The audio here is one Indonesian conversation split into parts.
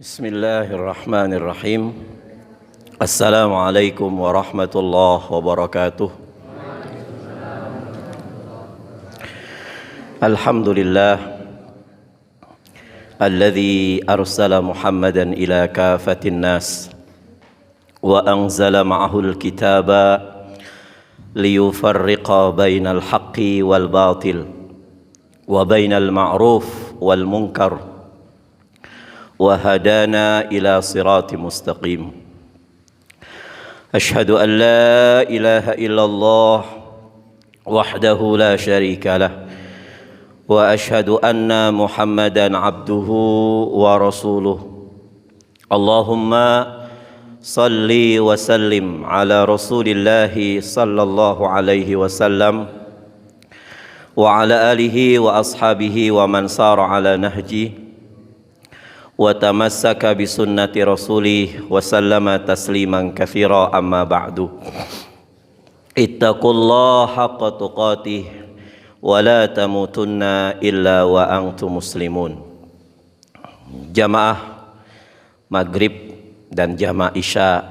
Bismillahirrahmanirrahim. Assalamualaikum warahmatullahi wabarakatuh. Alhamdulillah alladzi arsala Muhammadan ila kafatin nas wa anzala ma'ahul kitaba liyufarriqa bainal haqqi wal batil wa bainal ma'ruf wal munkar wa hadana ila sirati mustaqim. Ashhadu an la ilaha illallah wahdahu la syarika lah wa ashhadu anna Muhammadan abduhu wa rasuluh. Allahumma salli wa sallim ala rasulillahi sallallahu alaihi wasallam wa ala alihi wa ashabihi wa man sara ala nahji wa tamassaka bi sunnati rasulih wa sallama tasliman katsira, amma ba'du. Ittaqullaha haqqa tuqatih wa la tamutunna illa wa antum muslimun. Jamaah Maghrib dan jamaah Isya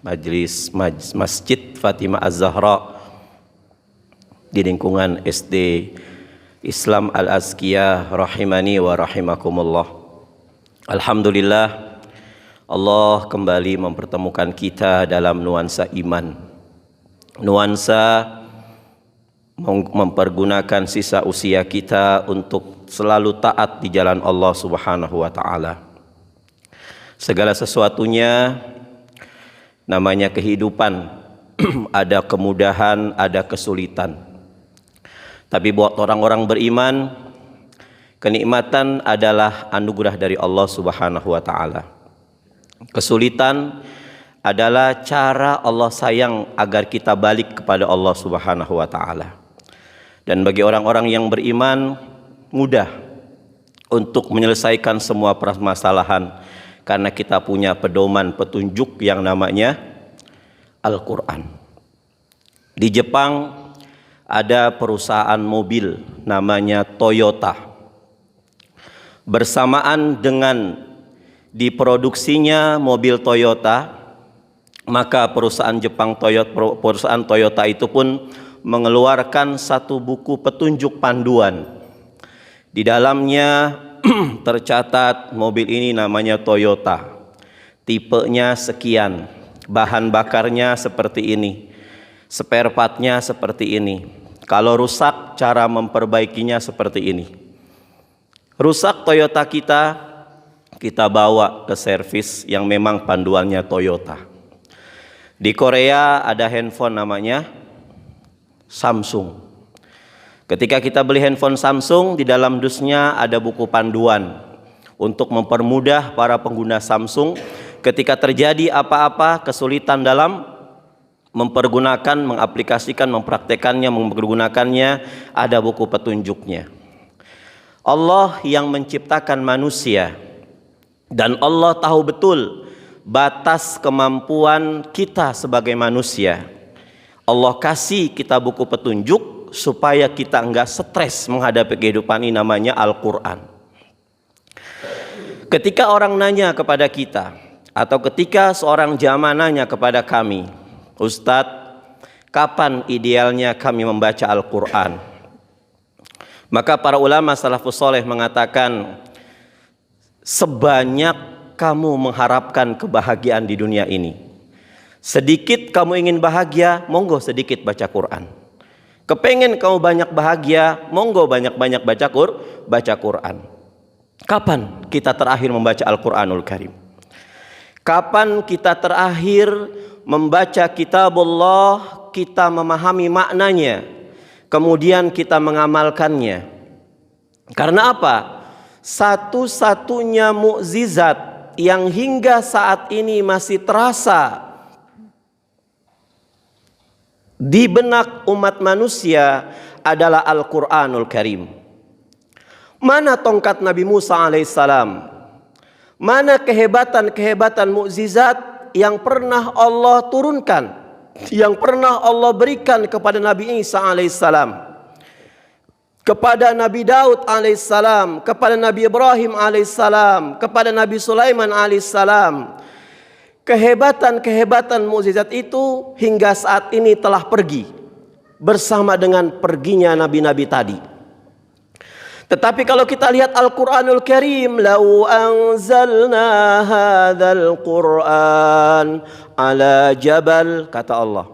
Majlis Masjid Fatimah Az-Zahra di lingkungan SD Islam Al-Azkiyah rahimani wa rahimakumullah. Alhamdulillah, Allah kembali mempertemukan kita dalam nuansa iman, nuansa mempergunakan sisa usia kita untuk selalu taat di jalan Allah Subhanahu wa ta'ala. Segala sesuatunya namanya kehidupan, ada kemudahan, ada kesulitan. Tapi buat orang-orang beriman, kenikmatan adalah anugerah dari Allah Subhanahu wa ta'ala. Kesulitan adalah cara Allah sayang agar kita balik kepada Allah Subhanahu wa ta'ala. Dan bagi orang-orang yang beriman, mudah untuk menyelesaikan semua permasalahan karena kita punya pedoman petunjuk yang namanya Al-Quran. Di Jepang ada perusahaan mobil namanya Toyota. Bersamaan dengan diproduksinya mobil Toyota, maka perusahaan Toyota itu pun mengeluarkan satu buku petunjuk panduan. Di dalamnya tercatat mobil ini namanya Toyota, tipenya sekian, bahan bakarnya seperti ini, spare partnya seperti ini, kalau rusak cara memperbaikinya seperti ini. Rusak Toyota kita bawa ke servis yang memang panduannya Toyota. Di Korea ada handphone namanya Samsung. Ketika kita beli handphone Samsung, di dalam dusnya ada buku panduan untuk mempermudah para pengguna Samsung ketika terjadi apa-apa kesulitan dalam mempergunakan, mengaplikasikan, mempraktekannya, menggunakannya, ada buku petunjuknya. Allah yang menciptakan manusia dan Allah tahu betul batas kemampuan kita sebagai manusia. Allah kasih kita buku petunjuk supaya kita enggak stres menghadapi kehidupan ini, namanya Al-Quran. Ketika orang nanya kepada kita atau ketika seorang jamaah nanya kepada kami, Ustadz, kapan idealnya kami membaca Al-Quran? Maka para ulama salafus soleh mengatakan, sebanyak kamu mengharapkan kebahagiaan di dunia ini, sedikit kamu ingin bahagia, monggo sedikit baca Quran. Kepengen kamu banyak bahagia, monggo banyak-banyak baca Quran. Kapan kita terakhir membaca Al-Quranul Karim? Kapan kita terakhir membaca kitabullah, kita memahami maknanya, kemudian kita mengamalkannya? Karena apa? Satu-satunya mukjizat yang hingga saat ini masih terasa di benak umat manusia adalah Al-Quranul Karim. Mana tongkat Nabi Musa alaihissalam? Mana kehebatan-kehebatan mukjizat yang pernah Allah turunkan, yang pernah Allah berikan kepada Nabi Isa alaihissalam? kepada Nabi Daud alaihissalam, kepada Nabi Ibrahim alaihissalam, kepada Nabi Sulaiman alaihissalam. Kehebatan mukjizat itu hingga saat ini telah pergi bersama dengan perginya nabi-nabi tadi. Tetapi kalau kita lihat Al-Quranul Karim, lau anzalna hadzal Qur'an ala jabal, kata Allah,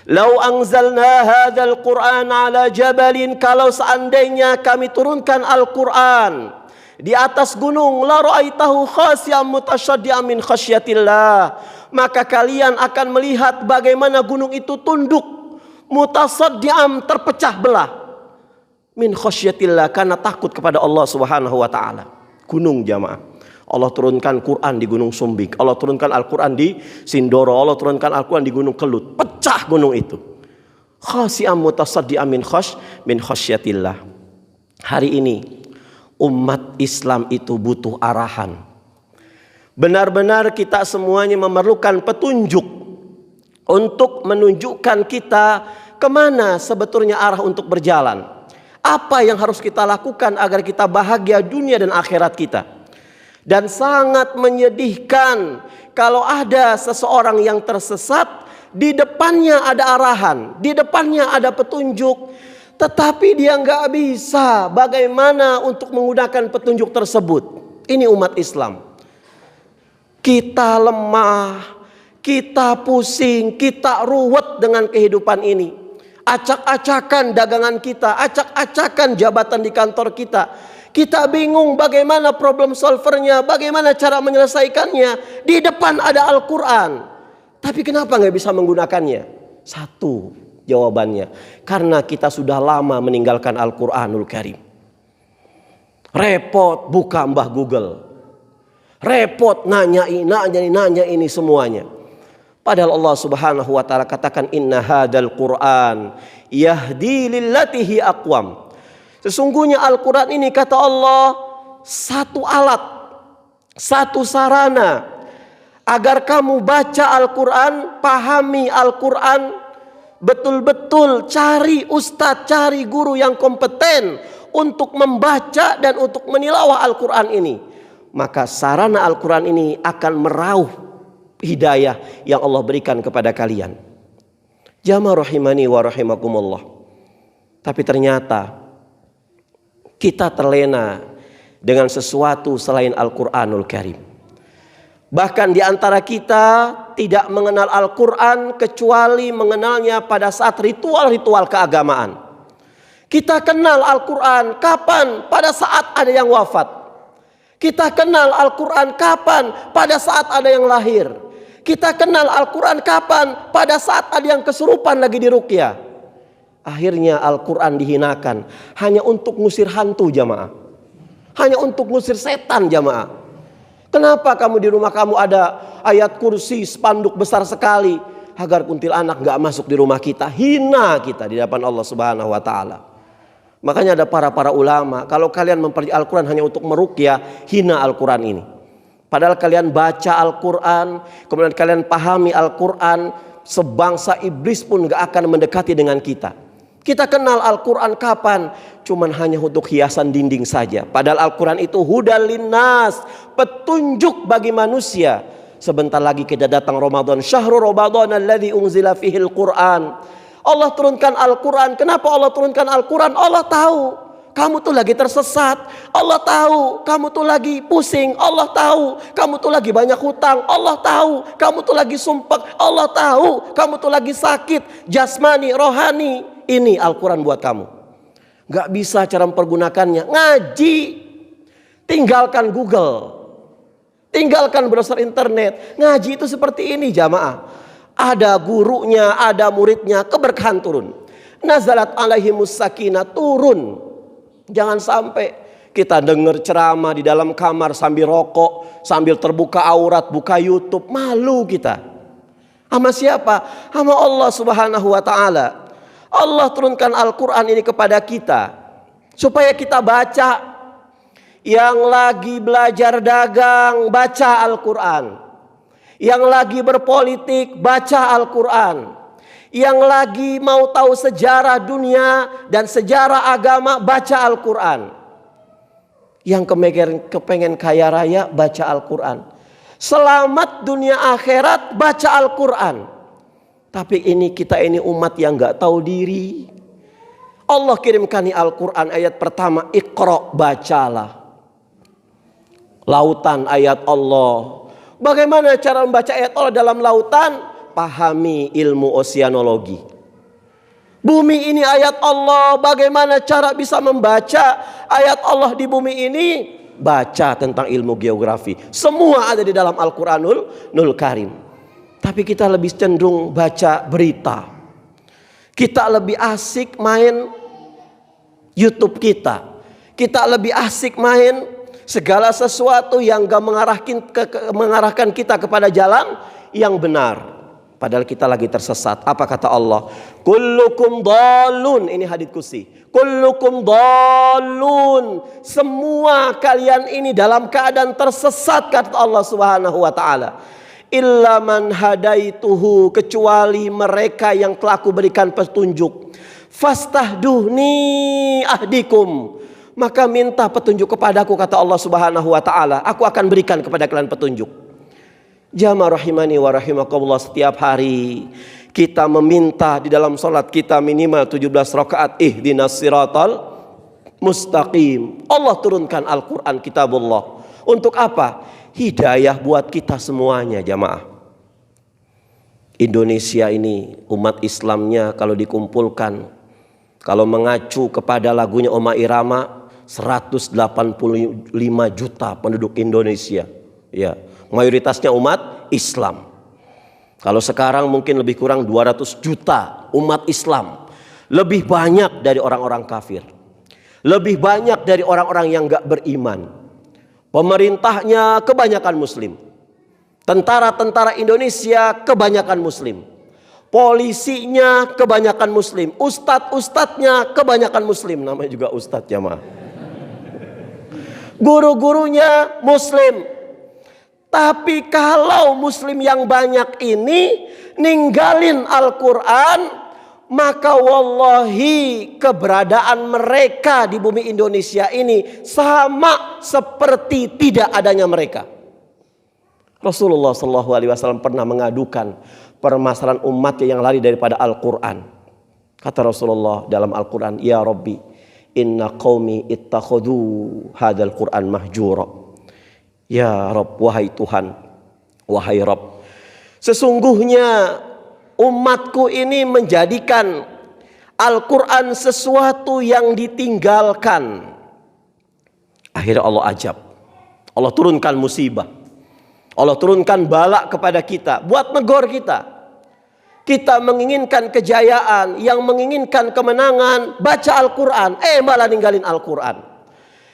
lau anzalna hadzal Qur'an ala jabalin, kalau seandainya kami turunkan Al-Quran di atas gunung, la ra'aitahu khasyi'an mutasyaddi'an min khasyatillah, maka kalian akan melihat bagaimana gunung itu tunduk, mutasaddi'an, terpecah belah, min khasyatillah, karena takut kepada Allah Subhanahu wa taala. Gunung, jamaah. Allah turunkan Quran di Gunung Sumbik, Allah turunkan Al-Quran di Sindoro, Allah turunkan Al-Quran di Gunung Kelut. Pecah gunung itu. Khasyi'an mutasaddi'an min khasyatillah. Hari ini umat Islam itu butuh arahan. Benar-benar kita semuanya memerlukan petunjuk untuk menunjukkan kita kemana sebetulnya arah untuk berjalan. Apa yang harus kita lakukan agar kita bahagia dunia dan akhirat kita. Dan sangat menyedihkan kalau ada seseorang yang tersesat, di depannya ada arahan, di depannya ada petunjuk, tetapi dia nggak bisa bagaimana untuk menggunakan petunjuk tersebut. Ini umat Islam. Kita lemah, kita pusing, kita ruwet dengan kehidupan ini. Acak-acakan dagangan kita, acak-acakan jabatan di kantor kita. Kita bingung bagaimana problem solvernya, bagaimana cara menyelesaikannya. Di depan ada Al-Quran, tapi kenapa nggak bisa menggunakannya? Satu jawabannya, karena kita sudah lama meninggalkan Al-Quranul Karim. Repot buka Mbah Google, repot nanya ini semuanya. Padahal Allah Subhanahu wa taala katakan, inna hadzal Qur'an yahdi lillati hi aqwam. Sesungguhnya Al-Quran ini, kata Allah, satu alat, satu sarana agar kamu baca Al-Quran, pahami Al-Quran betul-betul, cari ustadz, cari guru yang kompeten untuk membaca dan untuk menilawah Al-Quran ini. Maka sarana Al-Quran ini akan merauh hidayah yang Allah berikan kepada kalian. Jamaah rahimani wa rahimakumullah. Tapi ternyata kita terlena dengan sesuatu selain Al-Quranul Karim. Bahkan di antara kita tidak mengenal Al-Quran kecuali mengenalnya pada saat ritual-ritual keagamaan. Kita kenal Al-Quran kapan? Pada saat ada yang wafat. Kita kenal Al-Quran kapan? Pada saat ada yang lahir. Kita kenal Al-Quran kapan? Pada saat ada yang kesurupan lagi diruqyah. Akhirnya Al-Quran dihinakan hanya untuk ngusir hantu, jamaah. Hanya untuk ngusir setan, jamaah. Kenapa kamu di rumah kamu ada ayat kursi, spanduk besar sekali agar kuntilanak gak masuk di rumah kita? Hina kita di hadapan Allah Subhanahu wa taala. Makanya ada para ulama, kalau kalian mempelajari Al-Quran hanya untuk meruqyah, hina Al-Quran ini. Padahal kalian baca Al-Quran, kemudian kalian pahami Al-Quran, sebangsa iblis pun gak akan mendekati dengan kita. Kita kenal Al-Quran kapan? Cuman hanya untuk hiasan dinding saja. Padahal Al-Quran itu hudal linnas, petunjuk bagi manusia. Sebentar lagi kita datang Ramadan. Syahrul Ramadan alladzi unzila fihil Quran. Allah turunkan Al-Quran. Kenapa Allah turunkan Al-Quran? Allah tahu kamu tuh lagi tersesat. Allah tahu kamu tuh lagi pusing. Allah tahu kamu tuh lagi banyak hutang. Allah tahu kamu tuh lagi sumpek. Allah tahu kamu tuh lagi sakit jasmani, rohani. Ini Al-Quran buat kamu. Gak bisa cara mempergunakannya. Ngaji. Tinggalkan Google. Tinggalkan browser internet. Ngaji itu seperti ini, jamaah. Ada gurunya, ada muridnya, keberkahan turun. Nazalat alaihimus sakinah, turun. Jangan sampai kita dengar ceramah di dalam kamar sambil rokok, sambil terbuka aurat, buka YouTube. Malu kita. Sama siapa? Sama Allah Subhanahu wa ta'ala. Allah turunkan Al-Quran ini kepada kita supaya kita baca. Yang lagi belajar dagang, baca Al-Quran. Yang lagi berpolitik, baca Al-Quran. Yang lagi mau tahu sejarah dunia dan sejarah agama, baca Al-Quran. Yang kepengen kaya raya, baca Al-Quran. Selamat dunia akhirat, baca Al-Quran. Tapi kita ini umat yang gak tahu diri. Allah kirimkan Al-Quran ayat pertama, Iqra, bacalah. Lautan ayat Allah. Bagaimana cara membaca ayat Allah dalam lautan? Pahami ilmu oseanologi. Bumi ini ayat Allah. Bagaimana cara bisa membaca ayat Allah di bumi ini? Baca tentang ilmu geografi. Semua ada di dalam Al-Quranul Karim. Tapi kita lebih cenderung baca berita. Kita lebih asik main YouTube kita. Kita lebih asik main segala sesuatu yang gak mengarahkan kita kepada jalan yang benar. Padahal kita lagi tersesat. Apa kata Allah? Kullukum dhalun. Ini hadits qudsi. Kullukum dhalun. Semua kalian ini dalam keadaan tersesat, kata Allah Subhanahu wa taala. Illa man hadaituhu, kecuali mereka yang telah aku berikan petunjuk. Fastahduhni ahdikum. Maka minta petunjuk kepadaku, kata Allah Subhanahu wa taala. Aku akan berikan kepada kalian petunjuk. Jamaah rahimani wa rahimakumullah, setiap hari kita meminta di dalam salat kita minimal 17 rakaat, ihdinas siratal mustaqim. Allah turunkan Al-Quran, kitabullah. Untuk apa? Hidayah buat kita semuanya, jamaah. Indonesia ini umat Islamnya kalau dikumpulkan, kalau mengacu kepada lagunya Oma Irama, 185 juta penduduk Indonesia. Ya, mayoritasnya umat Islam. Kalau sekarang mungkin lebih kurang 200 juta umat Islam. Lebih banyak dari orang-orang kafir. Lebih banyak dari orang-orang yang gak beriman. Pemerintahnya kebanyakan muslim. Tentara-tentara Indonesia kebanyakan muslim. Polisinya kebanyakan muslim. Ustadz-ustadznya kebanyakan muslim. Namanya juga ustadz, jamaah. Guru-gurunya muslim. Tapi kalau muslim yang banyak ini ninggalin Al-Quran, maka wallahi keberadaan mereka di bumi Indonesia ini sama seperti tidak adanya mereka. Rasulullah SAW pernah mengadukan permasalahan umatnya yang lari daripada Al-Quran. Kata Rasulullah dalam Al-Quran, Ya Rabbi, inna qaumi ittakhadhu hadal Quran mahjura. Ya Rabb, wahai Tuhan, wahai Rabb, sesungguhnya umatku ini menjadikan Al-Quran sesuatu yang ditinggalkan. Akhirnya Allah ajab. Allah turunkan musibah. Allah turunkan bala kepada kita, buat negor kita. Kita menginginkan kejayaan, yang menginginkan kemenangan, baca Al-Quran, malah ninggalin Al-Quran.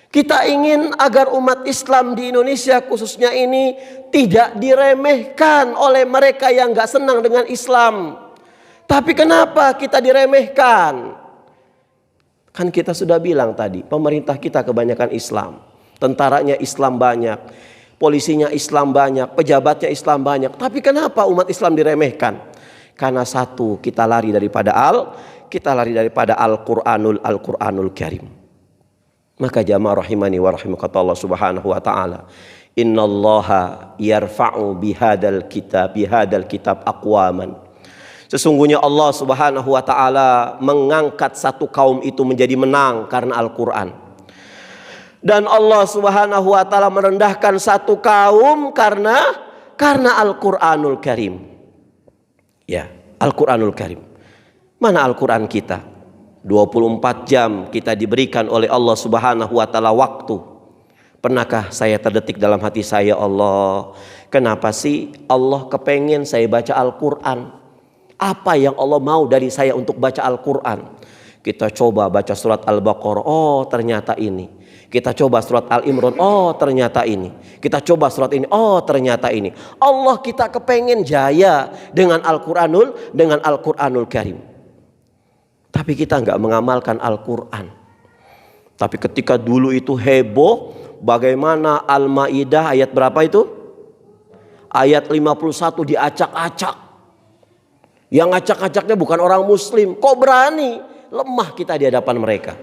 Kita ingin agar umat Islam di Indonesia khususnya ini tidak diremehkan oleh mereka yang gak senang dengan Islam. Tapi kenapa kita diremehkan? Kan kita sudah bilang tadi, pemerintah kita kebanyakan Islam. Tentaranya Islam banyak, polisinya Islam banyak, pejabatnya Islam banyak. Tapi kenapa umat Islam diremehkan? Karena satu, kita lari daripada Al-Quranul Karim. Maka jamaah rahimani wa rahimakumullah subhanahu wa ta'ala, innallaha yarfa'u bihadal kitab aqwaman. Sesungguhnya Allah Subhanahu wa taala mengangkat satu kaum itu menjadi menang karena Al-Quran. Dan Allah Subhanahu wa taala merendahkan satu kaum karena Al-Quranul Karim. Ya, Al-Quranul Karim. Mana Al-Quran kita? 24 jam kita diberikan oleh Allah Subhanahu wa taala waktu. Pernahkah saya terdetik dalam hati saya, Allah, kenapa sih Allah kepengen saya baca Al-Quran? Apa yang Allah mau dari saya untuk baca Al-Quran? Kita coba baca surat Al-Baqarah, oh ternyata ini. Kita coba surat Al-Imran, oh ternyata ini. Kita coba surat ini, oh ternyata ini. Allah kita kepengen jaya dengan Al-Quranul Karim. Tapi kita nggak mengamalkan Al-Quran. Tapi ketika dulu itu heboh, bagaimana Al-Maidah ayat berapa itu? Ayat 51 diacak-acak. Yang ngacak-ngacaknya bukan orang muslim. Kok berani? Lemah kita di hadapan mereka.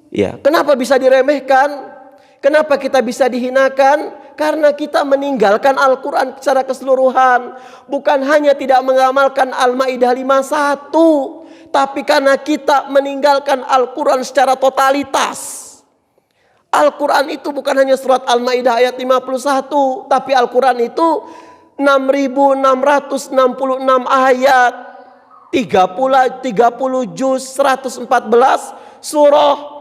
Ya, kenapa bisa diremehkan? Kenapa kita bisa dihinakan? Karena kita meninggalkan Al-Quran secara keseluruhan. Bukan hanya tidak mengamalkan Al-Ma'idah 51, tapi karena kita meninggalkan Al-Quran secara totalitas. Al-Quran itu bukan hanya surat Al-Ma'idah ayat 51, tapi Al-Quran itu 6.666 ayat, 30 juz, 114 surah.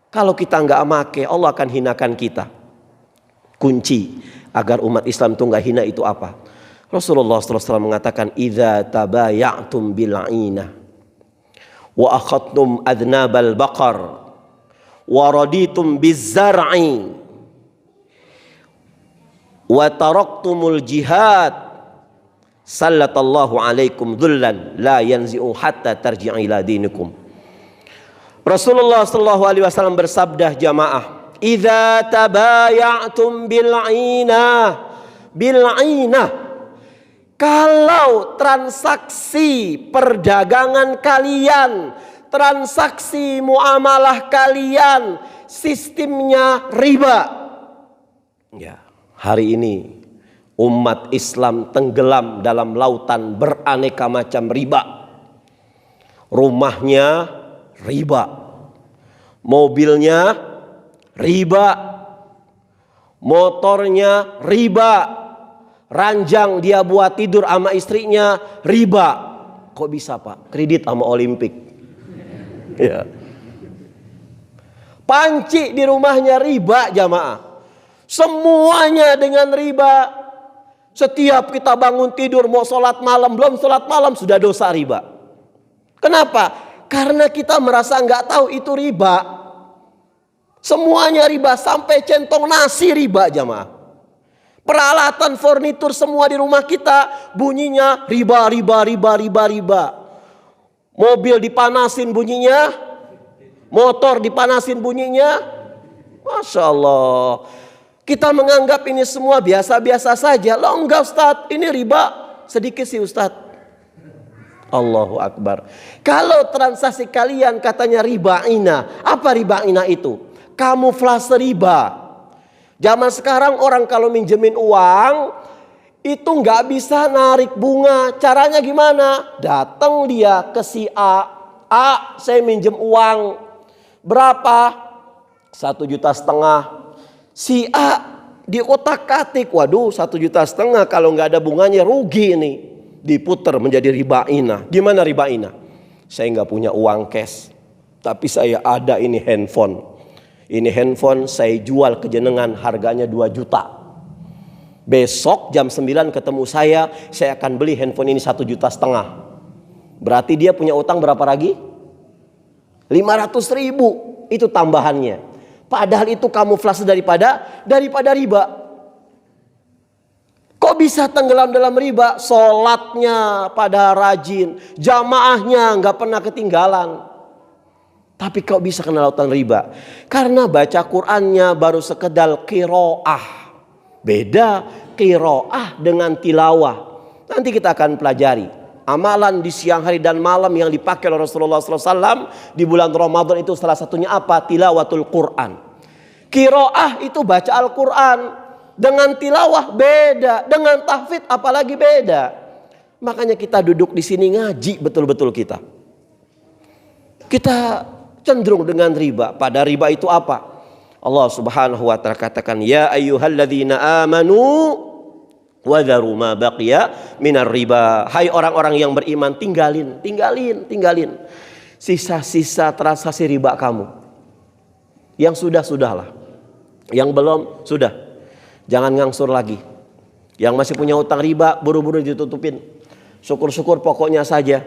Kalau kita nggak make, Allah akan hinakan kita. Kunci agar umat Islam itu nggak hina itu apa? Rasulullah SAW mengatakan, "Idza tabaya'tum bil'ina wa akhadtum adnabal baqar wa raditum bizzar'i wa taraktumul jihad, sallatallahu alaikum dhullan la yanzi'u hatta tarji'u ila dinikum." Rasulullah sallallahu alaihi wasallam bersabda, jamaah, "Idza tabaya'tum bil'ina." Kalau transaksi perdagangan kalian, transaksi muamalah kalian sistemnya riba. Ya, hari ini umat Islam tenggelam dalam lautan beraneka macam riba. Rumahnya riba, mobilnya riba, motornya riba, ranjang dia buat tidur sama istrinya riba. Kok bisa, Pak? Kredit sama Olimpik. Ya. Panci di rumahnya riba, jamaah. Semuanya dengan riba. Setiap kita bangun tidur mau sholat malam, belum sholat malam sudah dosa riba. Kenapa? Karena kita merasa nggak tahu itu riba. Semuanya riba, sampai centong nasi riba, jamaah. Peralatan furnitur semua di rumah kita bunyinya riba. Mobil dipanasin bunyinya, motor dipanasin bunyinya. Masya Allah. Kita menganggap ini semua biasa-biasa saja. Loh enggak Ustadz, ini riba. Sedikit sih Ustadz. Allahu Akbar. Kalau transaksi kalian katanya ribaina, apa ribaina itu? Kamuflase riba. Zaman sekarang orang kalau minjemin uang itu nggak bisa narik bunga. Caranya gimana? Datang dia ke si A, saya minjem uang berapa? 1,5 juta. Si A di otak-atik, waduh 1,5 juta kalau nggak ada bunganya rugi ini. Diputer menjadi ribaina. Gimana ribaina? Saya nggak punya uang cash, tapi saya ada ini handphone. Ini handphone saya jual ke jenengan harganya 2 juta. Besok jam 9 ketemu saya akan beli handphone ini 1,5 juta. Berarti dia punya utang berapa lagi? 500.000. Itu tambahannya. Padahal itu kamuflase daripada riba. Kok bisa tenggelam dalam riba? Sholatnya pada rajin, jamaahnya nggak pernah ketinggalan. Tapi kok bisa kena lautan riba? Karena baca Qur'annya baru sekedar qiraah. Beda qiraah dengan tilawah. Nanti kita akan pelajari. Amalan di siang hari dan malam yang dipakai oleh Rasulullah SAW di bulan Ramadan itu salah satunya apa? Tilawatul Qur'an. Qiraah itu baca Al-Quran. Dengan tilawah beda, dengan tahfidz apalagi beda. Makanya kita duduk di sini ngaji betul-betul kita. Kita cenderung dengan riba. Pada riba itu apa? Allah Subhanahu wa taala katakan, "Ya ayyuhalladzina amanu wadharu ma baqiya minar riba." Hai orang-orang yang beriman, tinggalin. Sisa-sisa transaksi riba kamu. Yang sudahlah. Yang belum, sudah. Jangan ngangsur lagi. Yang masih punya utang riba, buru-buru ditutupin. Syukur-syukur pokoknya saja.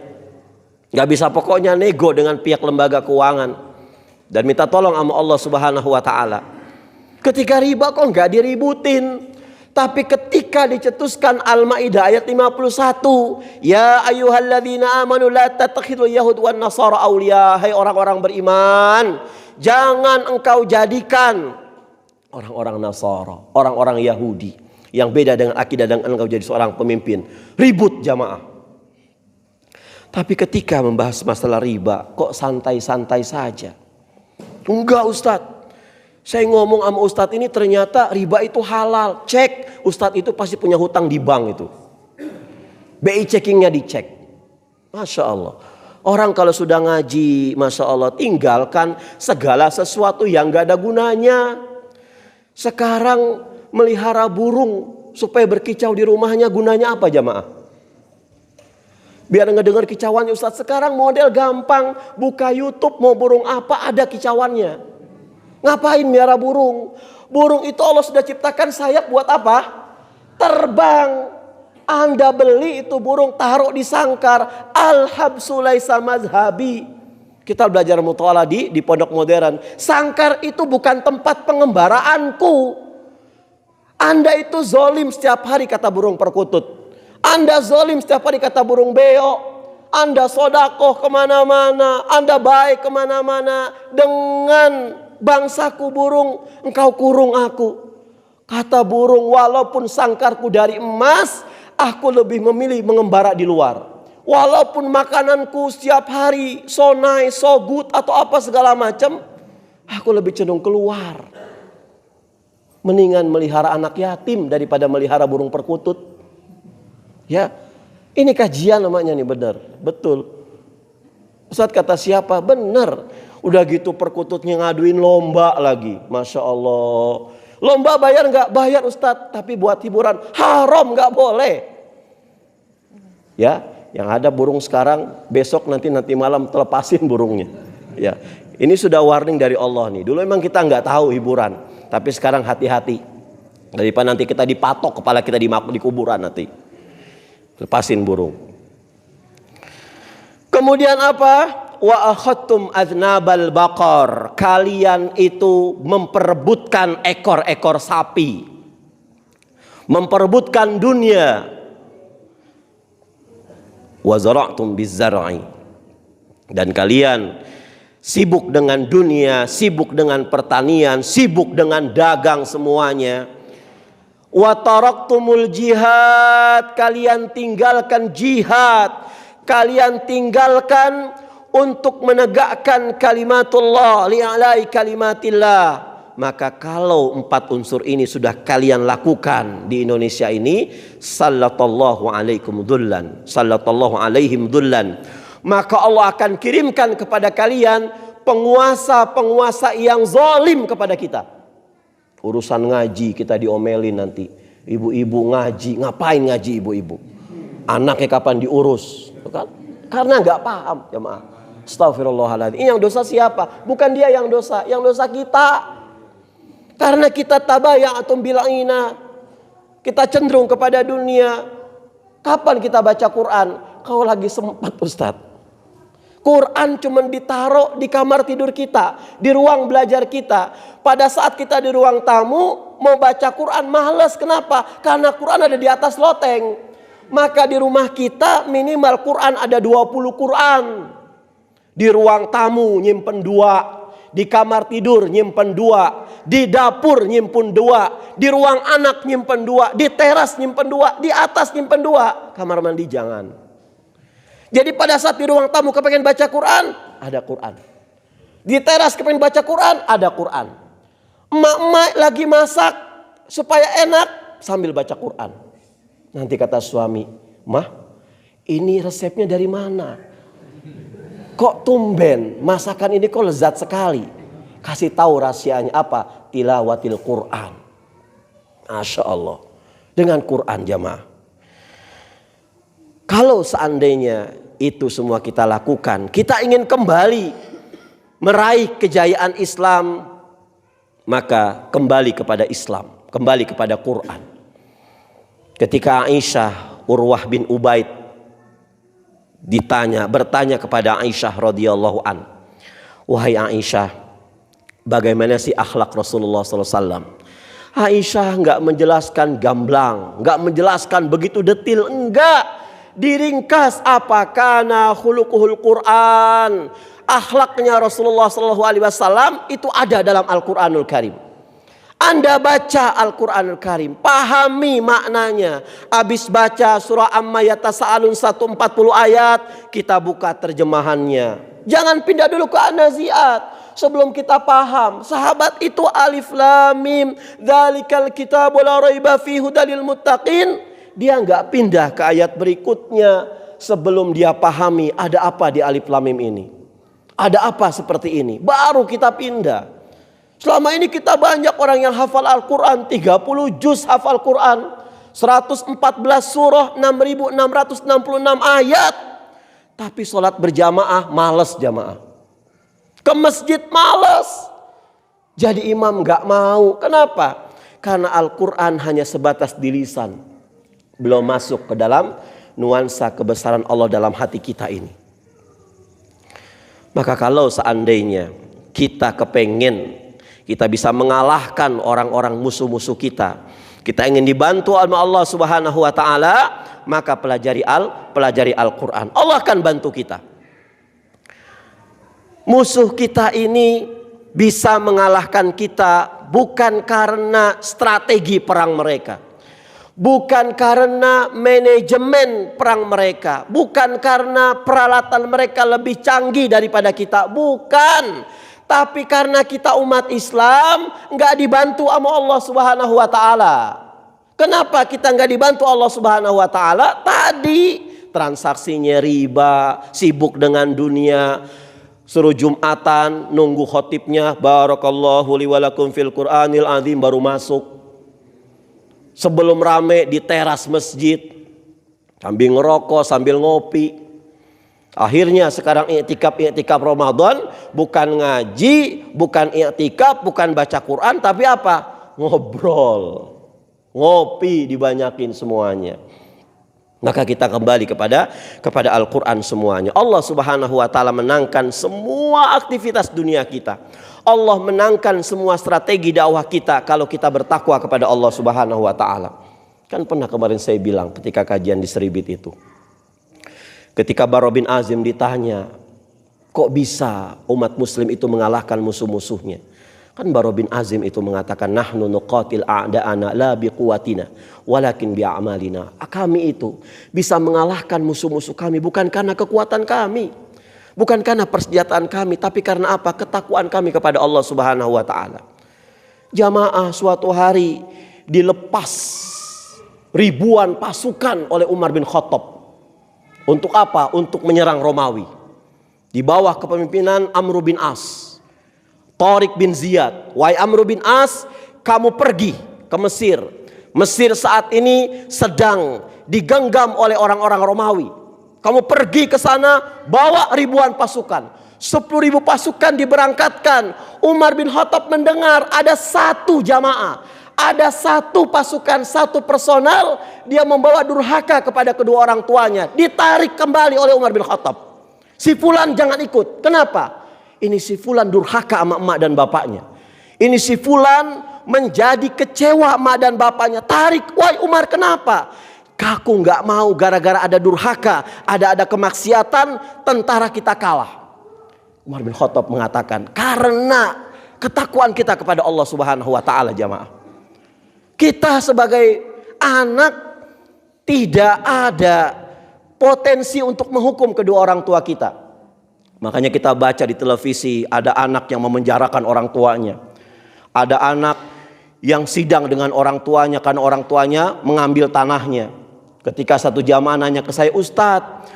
Gak bisa pokoknya, nego dengan pihak lembaga keuangan. Dan minta tolong sama Allah Subhanahu wa ta'ala. Ketika riba kok gak diributin. Tapi ketika dicetuskan Al-Ma'idah ayat 51. Ya ayyuhalladzina amanu la tattakhidul yahud wan nasara awliya. Hai orang-orang beriman, jangan engkau jadikan orang-orang Nasara, orang-orang Yahudi Yang beda dengan akidah dan engkau jadi seorang pemimpin. Ribut jamaah. Tapi ketika membahas masalah riba, kok santai-santai saja. Enggak Ustadz. Saya ngomong sama Ustadz ini ternyata riba itu halal. Cek, Ustadz itu pasti punya hutang di bank itu. BI checkingnya dicek. Masya Allah. Orang kalau sudah ngaji, Masya Allah, tinggalkan segala sesuatu yang gak ada gunanya. Sekarang melihara burung supaya berkicau di rumahnya, gunanya apa jamaah? Biar ngedengar kicauannya Ustadz. Sekarang model gampang, buka YouTube mau burung apa ada kicauannya. Ngapain miara burung? Burung itu Allah sudah ciptakan sayap buat apa? Terbang. Anda beli itu burung taruh di sangkar. Al-habsu laisa mazhabi. Kita belajar mutawala di pondok modern. Sangkar itu bukan tempat pengembaraanku. Anda itu zolim setiap hari kata burung perkutut. Anda zalim setiap hari kata burung beo. Anda sodakoh kemana-mana. Anda baik kemana-mana. Dengan bangsaku burung, engkau kurung aku. Kata burung, walaupun sangkarku dari emas, aku lebih memilih mengembara di luar. Walaupun makananku setiap hari sonai, sogut atau apa segala macam, aku lebih cenderung keluar. Mendingan melihara anak yatim daripada melihara burung perkutut. Ya, ini kajian namanya nih, benar, betul. Ustadz kata siapa? Benar. Udah gitu perkututnya ngaduin lomba lagi, Masya Allah. Lomba bayar nggak? Bayar Ustadz, tapi buat hiburan haram, nggak boleh. Ya, yang ada burung sekarang, besok nanti malam telepasin burungnya. Ya, ini sudah warning dari Allah nih. Dulu emang kita nggak tahu hiburan, tapi sekarang hati-hati. Daripada nanti kita dipatok kepala kita di kuburan nanti. Lepasin burung. Kemudian apa? Wa akhadtum aznabal baqar. Kalian itu memperebutkan ekor-ekor sapi. Memperebutkan dunia. Wa zara'tum bizzar'i. Dan kalian sibuk dengan dunia, sibuk dengan pertanian, sibuk dengan dagang semuanya. Wa taraktumul jihad, kalian tinggalkan jihad, kalian tinggalkan untuk menegakkan kalimatullah, li'alai kalimatillah. Maka kalau 4 unsur ini sudah kalian lakukan di Indonesia ini, sallallahu alaikum dhullan, sallallahu alaihim dhullan, maka Allah akan kirimkan kepada kalian penguasa-penguasa yang zalim kepada kita. Urusan ngaji kita diomelin nanti. Ibu-ibu ngaji, ngapain ngaji ibu-ibu? Anaknya kapan diurus? Kan? Karena nggak paham, jemaah. Astagfirullahaladzim. Ini yang dosa siapa? Bukan dia yang dosa kita. Karena kita tabayang atau bilangina, kita cenderung kepada dunia. Kapan kita baca Quran? Kalau lagi sempat Ustadz. Quran cuma ditaruh di kamar tidur kita, di ruang belajar kita. Pada saat kita di ruang tamu mau baca Quran malas. Kenapa? Karena Quran ada di atas loteng. Maka di rumah kita minimal Quran ada 20 Quran. Di ruang tamu nyimpen 2, di kamar tidur nyimpen 2, di dapur nyimpen 2, di ruang anak nyimpen 2, di teras nyimpen 2, di atas nyimpen 2. Kamar mandi jangan. Jadi pada saat di ruang tamu kepengen baca Quran, ada Quran. Di teras kepengen baca Quran, ada Quran. Emak-emak lagi masak supaya enak sambil baca Quran. Nanti kata suami, "Mah, ini resepnya dari mana? Kok tumben masakan ini kok lezat sekali?" Kasih tahu rahasianya apa? Tilawatil Quran. Masya Allah. Dengan Quran jamaah. Kalau seandainya itu semua kita lakukan, kita ingin kembali meraih kejayaan Islam, maka kembali kepada Islam, kembali kepada Quran. Ketika Aisyah Urwah bin Ubaid bertanya kepada Aisyah radhiyallahu an, "Wahai Aisyah, bagaimana sih akhlak Rasulullah SAW?" Aisyah nggak menjelaskan gamblang, nggak menjelaskan begitu detil, enggak. Diringkas, apakah khuluquhul Quran, akhlaknya Rasulullah SAW itu ada dalam Al-Quranul Karim. Anda baca Al-Quranul Karim, pahami maknanya. Habis baca surah Amma Yatasa'alun 140 ayat, kita buka terjemahannya. Jangan pindah dulu ke An-Nazi'at sebelum kita paham. Sahabat itu alif lam mim, dzalikal kitabu la raiba fihi hudalil muttaqin. Dia nggak pindah ke ayat berikutnya sebelum dia pahami ada apa di alif lam mim ini. Ada apa seperti ini? Baru kita pindah. Selama ini kita banyak orang yang hafal Al-Quran, 30 juz hafal Quran, 114 surah, 6.666 ayat. Tapi sholat berjamaah males jamaah. Ke masjid males. Jadi imam gak mau. Kenapa? Karena Al-Quran hanya sebatas di lisan. Belum masuk ke dalam nuansa kebesaran Allah dalam hati kita ini. Maka kalau seandainya kita kepengen kita bisa mengalahkan orang-orang musuh-musuh kita, kita ingin dibantu oleh Allah Subhanahu wa taala, maka pelajari Al-Qur'an. Allah akan bantu kita. Musuh kita ini bisa mengalahkan kita bukan karena strategi perang mereka, bukan karena manajemen perang mereka, bukan karena peralatan mereka lebih canggih daripada kita, bukan. Tapi karena kita umat Islam nggak dibantu sama Allah Subhanahu wa taala. Kenapa kita nggak dibantu Allah Subhanahu wa taala? Tadi transaksinya riba, sibuk dengan dunia, suruh Jumatan, nunggu khotibnya, barakallahu li wa lakum fil Qur'anil azim baru masuk. Sebelum rame di teras masjid, sambil ngerokok, sambil ngopi. Akhirnya sekarang i'tikaf Ramadan bukan ngaji, bukan i'tikaf, bukan baca Quran, tapi apa? Ngobrol. Ngopi dibanyakin semuanya. Maka kita kembali kepada Al-Quran semuanya. Allah Subhanahu wa taala menangkan semua aktivitas dunia kita. Allah menangkan semua strategi dakwah kita kalau kita bertakwa kepada Allah Subhanahu wa taala. Kan pernah kemarin saya bilang ketika kajian di Seribit itu. Ketika Bara bin Azim ditanya, kok bisa umat muslim itu mengalahkan musuh-musuhnya? Kan Bara bin Azim itu mengatakan, nahnu nuqatil a'da'ana la biquwatina walakin bi'amalina. Kami itu bisa mengalahkan musuh-musuh kami bukan karena kekuatan kami, bukan karena persenjataan kami, tapi karena apa? Ketakwaan kami kepada Allah Subhanahu wa taala. Jamaah, suatu hari dilepas ribuan pasukan oleh Umar bin Khattab. Untuk apa? Untuk menyerang Romawi. Di bawah kepemimpinan Amr bin As, Tariq bin Ziyad. Wahai Amr bin As, kamu pergi ke Mesir. Mesir saat ini sedang digenggam oleh orang-orang Romawi. Kamu pergi ke sana, bawa ribuan pasukan. 10.000 pasukan diberangkatkan. Umar bin Khattab mendengar ada satu jamaah, ada satu pasukan, satu personal, dia membawa durhaka kepada kedua orang tuanya. Ditarik kembali oleh Umar bin Khattab. Si fulan jangan ikut. Kenapa? Ini si fulan durhaka sama emak dan bapaknya. Ini si fulan menjadi kecewa emak dan bapaknya. Tarik. Wahai Umar, kenapa? Aku nggak mau gara-gara ada durhaka, ada kemaksiatan, tentara kita kalah. Umar bin Khattab mengatakan, karena ketakwaan kita kepada Allah Subhanahu wa taala, jamaah. Kita sebagai anak tidak ada potensi untuk menghukum kedua orang tua kita. Makanya kita baca di televisi ada anak yang memenjarakan orang tuanya. Ada anak yang sidang dengan orang tuanya karena orang tuanya mengambil tanahnya. Ketika satu jamaah nanya ke saya, Ustadz,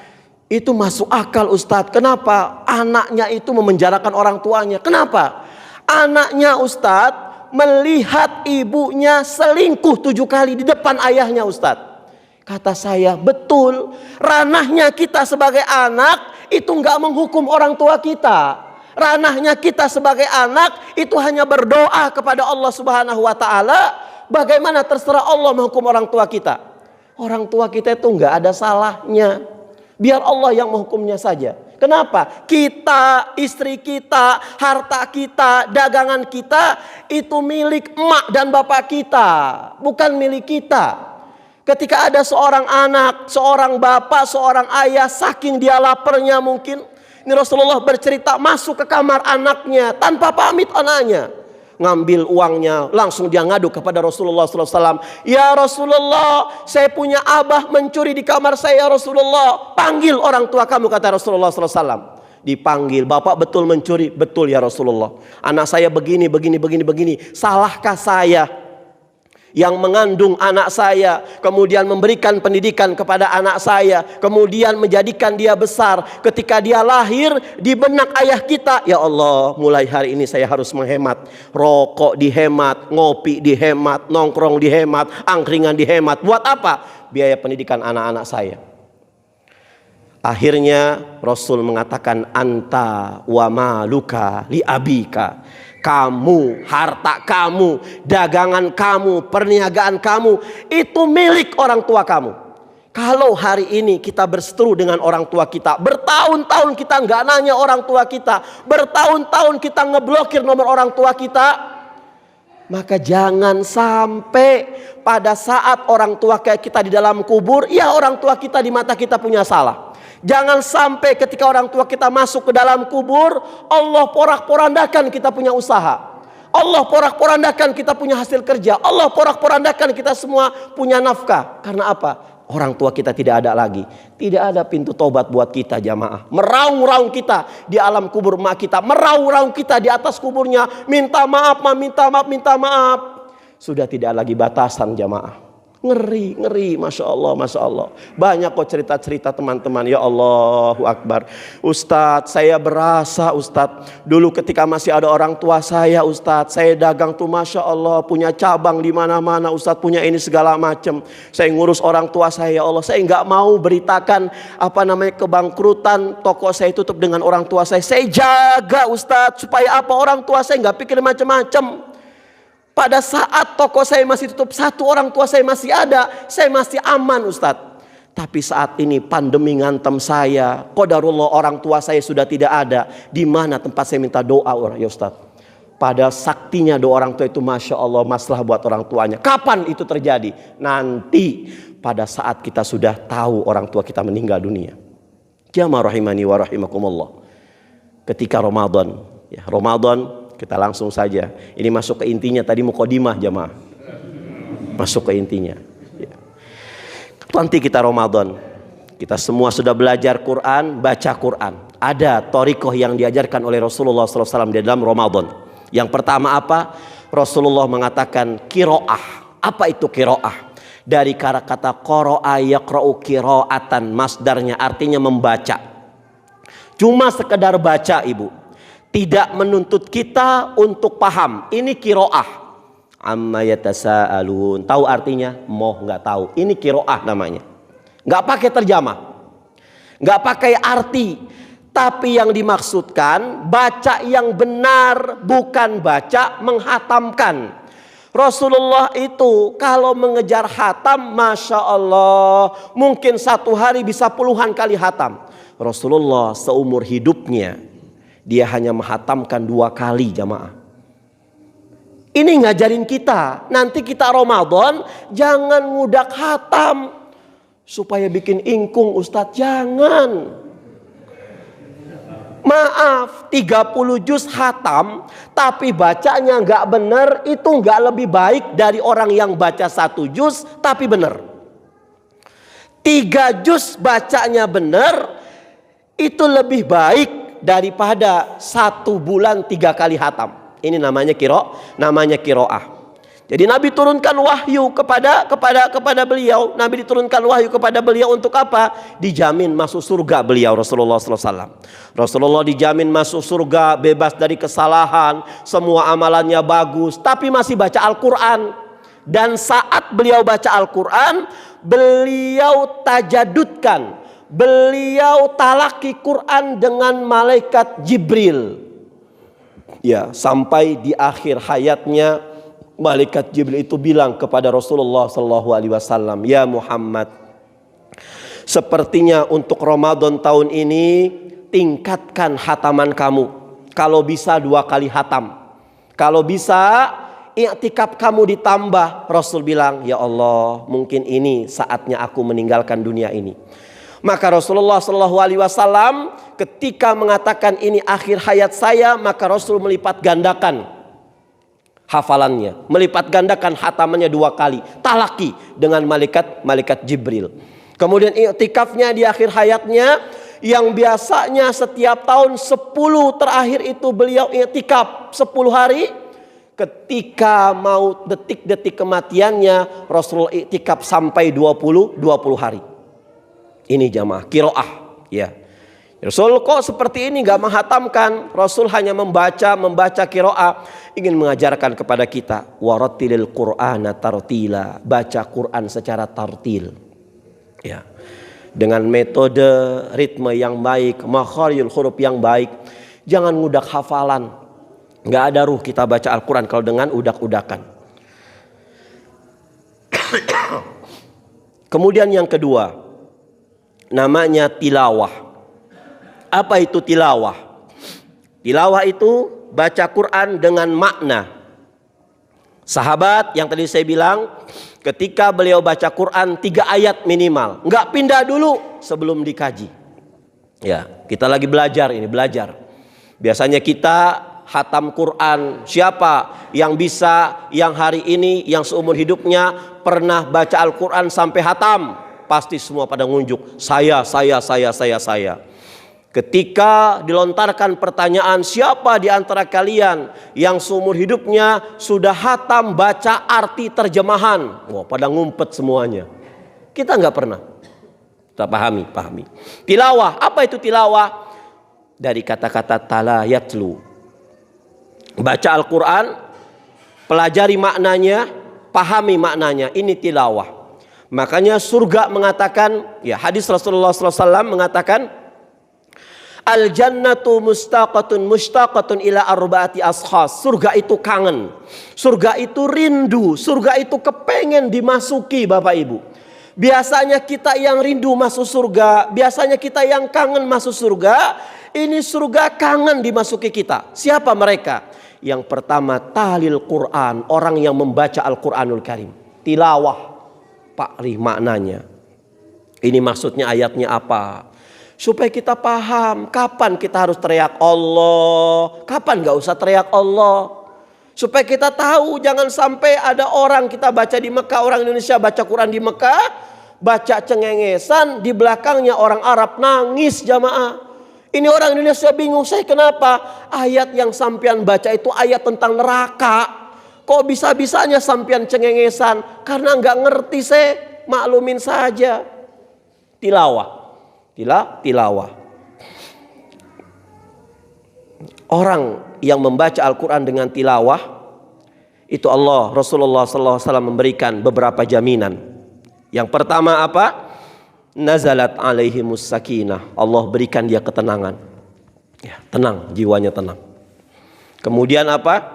itu masuk akal Ustadz. Kenapa anaknya itu memenjarakan orang tuanya? Kenapa? Anaknya Ustadz melihat ibunya selingkuh 7 kali di depan ayahnya, Ustadz. Kata saya, betul. Ranahnya kita sebagai anak itu nggak menghukum orang tua kita. Ranahnya kita sebagai anak itu hanya berdoa kepada Allah Subhanahu wa taala. Bagaimana terserah Allah menghukum orang tua kita. Orang tua kita itu nggak ada salahnya. Biar Allah yang menghukumnya saja. Kenapa? Kita, istri kita, harta kita, dagangan kita itu milik emak dan bapak kita, bukan milik kita. Ketika ada seorang anak, seorang bapak, seorang ayah, saking dia laparnya mungkin, ini Rasulullah bercerita masuk ke kamar anaknya tanpa pamit anaknya. ngambil uangnya, langsung dia ngadu kepada Rasulullah SAW. Ya Rasulullah, saya punya abah mencuri di kamar saya ya Rasulullah. Panggil orang tua kamu, kata Rasulullah SAW. Dipanggil, bapak betul mencuri? Betul ya Rasulullah. Anak saya begini. Salahkah saya yang mengandung anak saya, kemudian memberikan pendidikan kepada anak saya, kemudian menjadikan dia besar? Ketika dia lahir di benak ayah kita, ya Allah, mulai hari ini saya harus menghemat. Rokok dihemat, ngopi dihemat, nongkrong dihemat, angkringan dihemat. Buat apa? Biaya pendidikan anak-anak saya. Akhirnya Rasul mengatakan, anta wa maluka li abika. Kamu, harta kamu, dagangan kamu, perniagaan kamu, itu milik orang tua kamu. Kalau hari ini kita berseteru dengan orang tua kita, bertahun-tahun kita nggak nanya orang tua kita, bertahun-tahun kita ngeblokir nomor orang tua kita, maka jangan sampai pada saat orang tua kayak kita di dalam kubur, ya orang tua kita di mata kita punya salah. Jangan sampai ketika orang tua kita masuk ke dalam kubur, Allah porak-porandakan kita punya usaha, Allah porak-porandakan kita punya hasil kerja, Allah porak-porandakan kita semua punya nafkah. Karena apa? Orang tua kita tidak ada lagi. Tidak ada pintu tobat buat kita jamaah. Meraung-raung kita di alam kubur mak kita, meraung-raung kita di atas kuburnya, minta maaf, minta maaf. Sudah tidak lagi batasan jamaah. Ngeri, Masya Allah. Banyak kok cerita-cerita teman-teman. Ya Allahu Akbar. Ustadz, saya berasa Ustadz, dulu ketika masih ada orang tua saya Ustadz, saya dagang tuh Masya Allah, punya cabang di mana-mana Ustadz, punya ini segala macam. Saya ngurus orang tua saya, ya Allah. Saya nggak mau beritakan kebangkrutan toko saya tutup dengan orang tua saya. Saya jaga Ustadz, supaya apa? Orang tua saya nggak pikir macam-macam. Pada saat toko saya masih tutup, satu orang tua saya masih ada, saya masih aman Ustadz. Tapi saat ini pandemi ngantem saya, qadarullah orang tua saya sudah tidak ada. Di mana tempat saya minta doa ya Ustadz? Pada saktinya doa orang tua itu Masya Allah, masalah buat orang tuanya. Kapan itu terjadi? Nanti pada saat kita sudah tahu orang tua kita meninggal dunia. Jamaah rahimani wa rahimakumullah. Ketika Ramadan, kita langsung saja. Ini masuk ke intinya, tadi mukadimah jamaah. Masuk ke intinya. Nanti kita Ramadan, kita semua sudah belajar Quran, baca Quran. Ada thariqah yang diajarkan oleh Rasulullah SAW di dalam Ramadan. Yang pertama apa? Rasulullah mengatakan qiraah. Apa itu qiraah? Dari kata qara'a yaqra'u qira'atan, masdarnya artinya membaca. Cuma sekedar baca ibu. Tidak menuntut kita untuk paham. Ini qiraah. Amma yatasaalun. Tahu artinya? Mau nggak tahu. Ini qiraah namanya. Nggak pakai terjemah, nggak pakai arti. Tapi yang dimaksudkan baca yang benar, bukan baca menghatamkan. Rasulullah itu kalau mengejar hatam, Masya Allah, mungkin satu hari bisa puluhan kali hatam. Rasulullah seumur hidupnya dia hanya menghatamkan 2 kali jamaah. Ini ngajarin kita, nanti kita Ramadan jangan ngudak hatam supaya bikin ingkung Ustadz, jangan. Maaf, 30 juz hatam tapi bacanya nggak bener, itu nggak lebih baik dari orang yang baca 1 juz tapi bener. 3 juz bacanya bener, itu lebih baik daripada 1 bulan 3 kali hatam. Ini namanya qiraah. Jadi Nabi turunkan wahyu kepada beliau. Nabi diturunkan wahyu kepada beliau untuk apa? Dijamin masuk surga beliau Rasulullah SAW. Rasulullah dijamin masuk surga, bebas dari kesalahan, semua amalannya bagus, tapi masih baca Al-Quran. Dan saat beliau baca Al-Quran, beliau tajadudkan, beliau talaki Quran dengan malaikat Jibril. Ya, sampai di akhir hayatnya malaikat Jibril itu bilang kepada Rasulullah SAW, ya Muhammad, sepertinya untuk Ramadan tahun ini tingkatkan hataman kamu. Kalau bisa 2 kali hatam. Kalau bisa i'tikaf kamu ditambah. Rasul bilang, ya Allah, mungkin ini saatnya aku meninggalkan dunia ini. Maka Rasulullah SAW ketika mengatakan ini akhir hayat saya, maka Rasul melipat gandakan hafalannya, melipat gandakan hatamannya 2 kali, talaki dengan malaikat Jibril. Kemudian i'tikafnya di akhir hayatnya, yang biasanya setiap tahun 10 terakhir itu beliau i'tikaf 10 hari. Ketika mau detik-detik kematiannya, Rasulullah i'tikaf sampai 20 hari. Ini jamaah qiraah, ya. Rasul kok seperti ini gak menghatamkan. Rasul hanya membaca qiraah, ingin mengajarkan kepada kita warattilil qur'ana tartila, baca Quran secara tartil, ya, dengan metode ritme yang baik, makharijul huruf yang baik. Jangan ngudak hafalan, gak ada ruh kita baca Al-Quran kalau dengan udak-udakan. Kemudian yang kedua, namanya tilawah. Apa itu tilawah? Tilawah itu baca Quran dengan makna. Sahabat yang tadi saya bilang, ketika beliau baca Quran 3 ayat minimal, nggak pindah dulu sebelum dikaji. Ya, kita lagi belajar. Biasanya kita hatam Quran. Siapa yang bisa, yang hari ini, yang seumur hidupnya pernah baca Al-Quran sampai hatam? Pasti semua pada ngunjuk, saya. Ketika dilontarkan pertanyaan, siapa di antara kalian yang seumur hidupnya sudah hatam baca arti terjemahan? Wah, pada ngumpet semuanya. Kita nggak pernah. Kita pahami. Tilawah, apa itu tilawah? Dari kata-kata tala yatlu. Baca Al-Quran, pelajari maknanya, pahami maknanya. Ini tilawah. Makanya surga mengatakan, ya, hadis Rasulullah SAW mengatakan, al-jannatu mustaqatun ila arba'ati ashas. Surga itu kangen, surga itu rindu, surga itu kepengen dimasuki, Bapak Ibu. Biasanya kita yang rindu masuk surga, biasanya kita yang kangen masuk surga. Ini surga kangen dimasuki kita. Siapa mereka? Yang pertama, tahlil Quran, orang yang membaca Al-Quranul Karim. Tilawah, Pak Rih, maknanya. Ini maksudnya ayatnya apa? Supaya kita paham kapan kita harus teriak Allah, kapan gak usah teriak Allah. Supaya kita tahu, jangan sampai ada orang kita baca di Mekah, orang Indonesia baca Quran di Mekah, baca cengengesan, di belakangnya orang Arab nangis, jamaah. Ini orang Indonesia bingung, saya kenapa? Ayat yang sampean baca itu ayat tentang neraka. Kok bisa-bisanya sampean cengengesan? Karena gak ngerti, saya maklumin saja. Tilawah. Tilawah. Orang yang membaca Al-Quran dengan tilawah, itu Rasulullah SAW memberikan beberapa jaminan. Yang pertama apa? Nazalat alaihimus sakinah. Allah berikan dia ketenangan. Ya, tenang, jiwanya tenang. Kemudian apa?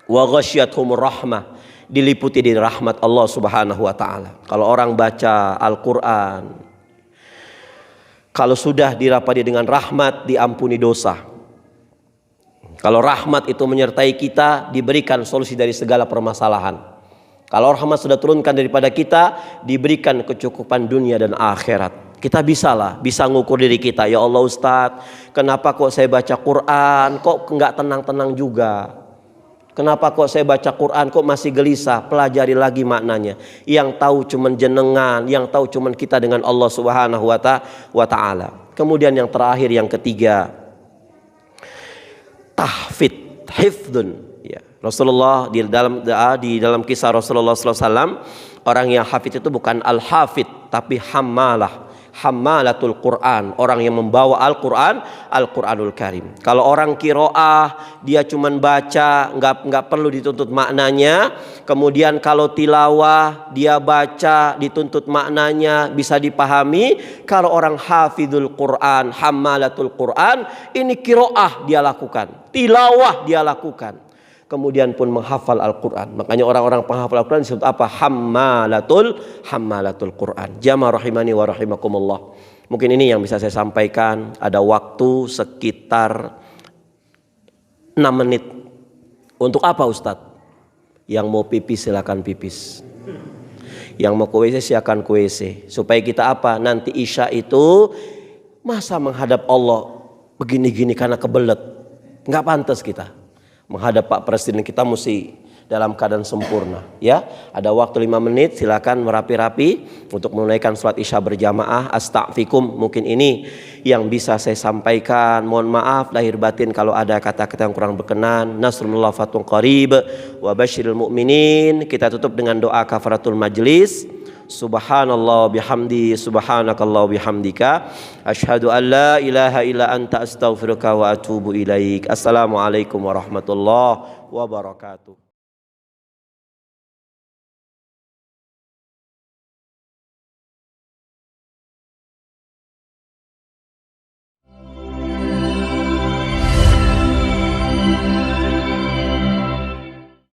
Wa ghasyiyatuhumur rahmah. Diliputi di rahmat Allah Subhanahu wa taala. Kalau orang baca Al-Quran, kalau sudah dirapati dengan rahmat, diampuni dosa. Kalau rahmat itu menyertai kita, diberikan solusi dari segala permasalahan. Kalau rahmat sudah turunkan daripada kita, diberikan kecukupan dunia dan akhirat. Kita bisa ngukur diri kita. Ya Allah Ustadz, kenapa kok saya baca Quran kok nggak tenang-tenang juga? Kenapa kok saya baca Quran kok masih gelisah? Pelajari lagi maknanya. Yang tahu cuman jenengan, yang tahu cuman kita dengan Allah Subhanahu wa taala. Kemudian yang terakhir, yang ketiga, tahfidz, hifdzun. Ya, Rasulullah di dalam kisah Rasulullah SAW, orang yang hafidz itu bukan al-hafidz tapi hammalatul Quran, orang yang membawa Al-Quranul Karim. Kalau orang qiraah, dia cuman baca, nggak perlu dituntut maknanya. Kemudian kalau tilawah, dia baca, dituntut maknanya, bisa dipahami. Kalau orang hafidhul Quran, hammalatul Quran, ini qiraah dia lakukan, tilawah dia lakukan, kemudian pun menghafal Al-Quran. Makanya orang-orang penghafal Al-Quran disebut apa? Hammalatul Quran. Jamaah rahimani wa rahimakumullah. Mungkin ini yang bisa saya sampaikan. Ada waktu sekitar 6 menit. Untuk apa Ustadz? Yang mau pipis silakan pipis. Yang mau ke WC silakan ke WC. Supaya kita apa? Nanti Isya itu masa menghadap Allah begini-gini karena kebelet. Nggak pantas kita. menghadap Pak Presiden kita mesti dalam keadaan sempurna, ya. Ada waktu 5 menit, silakan merapi-rapi untuk menunaikan sholat isya berjamaah. Astaghfikum, mungkin ini yang bisa saya sampaikan. Mohon maaf lahir batin kalau ada kata-kata yang kurang berkenan. Nasrullah fatun qarib wa basyiril mu'minin. Kita tutup dengan doa kafaratul majlis. Subhanallah bihamdi, subhanakallah bihamdika, asyhadu an la ilaha illa anta astaghfiruka wa atubu ilaik. Assalamualaikum warahmatullahi wabarakatuh.